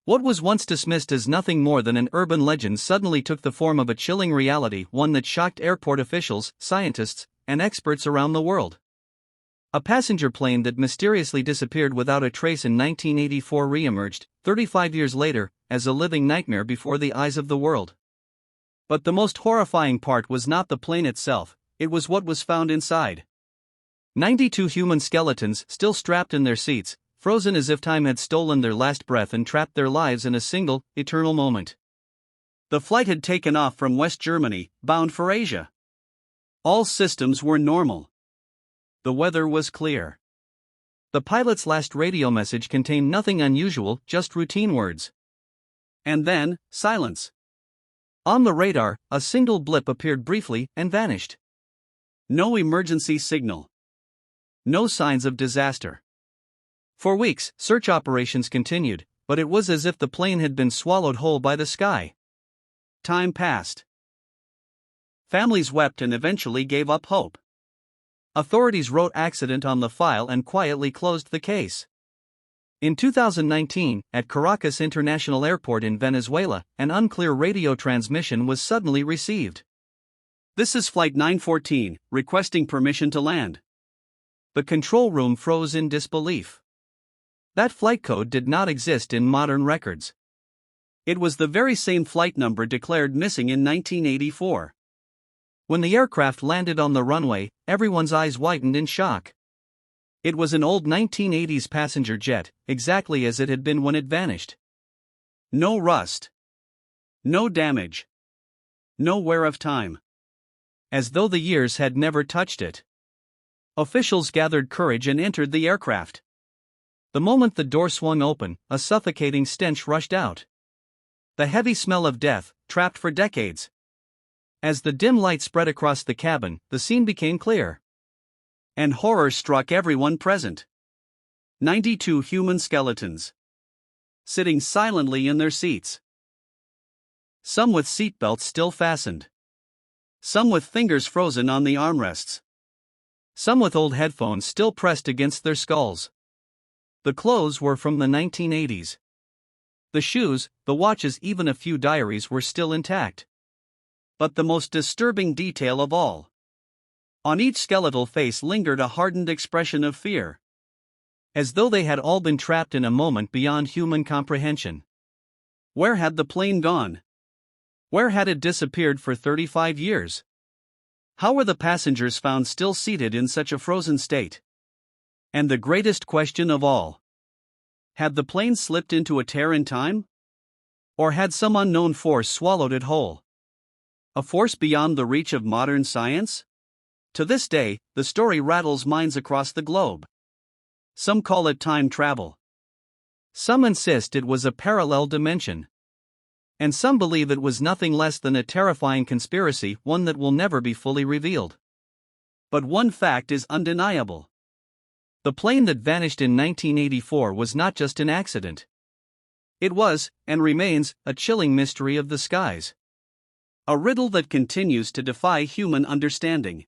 What was once dismissed as nothing more than an urban legend suddenly took the form of a chilling reality, one that shocked airport officials, scientists, and experts around the world. A passenger plane that mysteriously disappeared without a trace in 1984 re-emerged, 35 years later, as a living nightmare before the eyes of the world. But the most horrifying part was not the plane itself, it was what was found inside. 92 human skeletons still strapped in their seats, frozen as if time had stolen their last breath and trapped their lives in a single, eternal moment. The flight had taken off from West Germany, bound for Asia. All systems were normal. The weather was clear. The pilot's last radio message contained nothing unusual, just routine words. And then, silence. On the radar, a single blip appeared briefly and vanished. No emergency signal. No signs of disaster. For weeks, search operations continued, but it was as if the plane had been swallowed whole by the sky. Time passed. Families wept and eventually gave up hope. Authorities wrote accident on the file and quietly closed the case. In 2019, at Caracas International Airport in Venezuela, an unclear radio transmission was suddenly received. "This is Flight 914, requesting permission to land." The control room froze in disbelief. That flight code did not exist in modern records. It was the very same flight number declared missing in 1984. When the aircraft landed on the runway, everyone's eyes widened in shock. It was an old 1980s passenger jet, exactly as it had been when it vanished. No rust. No damage. No wear of time. As though the years had never touched it. Officials gathered courage and entered the aircraft. The moment the door swung open, a suffocating stench rushed out. The heavy smell of death, trapped for decades. As the dim light spread across the cabin, the scene became clear. And horror struck everyone present. 92 human skeletons. Sitting silently in their seats. Some with seatbelts still fastened. Some with fingers frozen on the armrests. Some with old headphones still pressed against their skulls. The clothes were from the 1980s. The shoes, the watches, even a few diaries were still intact. But the most disturbing detail of all. On each skeletal face lingered a hardened expression of fear. As though they had all been trapped in a moment beyond human comprehension. Where had the plane gone? Where had it disappeared for 35 years? How were the passengers found still seated in such a frozen state? And the greatest question of all. Had the plane slipped into a tear in time? Or had some unknown force swallowed it whole? A force beyond the reach of modern science? To this day, the story rattles minds across the globe. Some call it time travel. Some insist it was a parallel dimension. And some believe it was nothing less than a terrifying conspiracy, one that will never be fully revealed. But one fact is undeniable. The plane that vanished in 1984 was not just an accident. It was, and remains, a chilling mystery of the skies. A riddle that continues to defy human understanding.